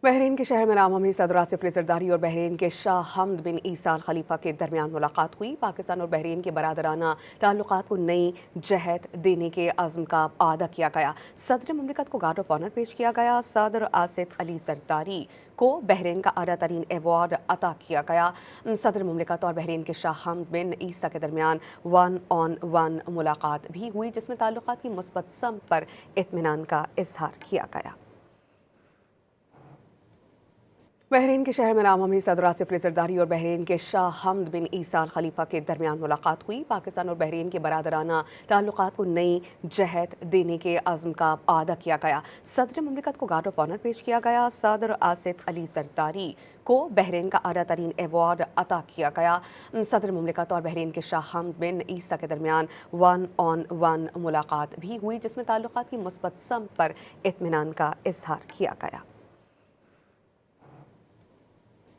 بحرین کے شہر منامہ میں صدر آصف علی زرداری اور بحرین کے شاہ حمد بن عیسیٰ ال خلیفہ کے درمیان ملاقات ہوئی۔ پاکستان اور بحرین کے برادرانہ تعلقات کو نئی جہت دینے کے عزم کا اعادہ کیا گیا۔ صدر مملکت کو گارڈ آف آنر پیش کیا گیا۔ صدر آصف علی زرداری کو بحرین کا اعلیٰ ترین ایوارڈ عطا کیا گیا۔ صدر مملکت اور بحرین کے شاہ حمد بن عیسیٰ کے درمیان 1 on 1 ملاقات بھی ہوئی، جس میں تعلقات کی مثبت سمت پر اطمینان کا اظہار کیا گیا۔ بحرین کے شہر منامہ میں صدر آصف علی زرداری اور بحرین کے شاہ حمد بن عیسیٰ ال خلیفہ کے درمیان ملاقات ہوئی۔ پاکستان اور بحرین کے برادرانہ تعلقات کو نئی جہت دینے کے عزم کا اعادہ کیا گیا۔ صدر مملکت کو گارڈ آف آنر پیش کیا گیا۔ صدر آصف علی زرداری کو بحرین کا اعلیٰ ترین ایوارڈ عطا کیا گیا۔ صدر مملکت اور بحرین کے شاہ حمد بن عیسیٰ کے درمیان 1 on 1 ملاقات بھی ہوئی، جس میں تعلقات کی مثبت سمت پر اطمینان کا اظہار کیا گیا۔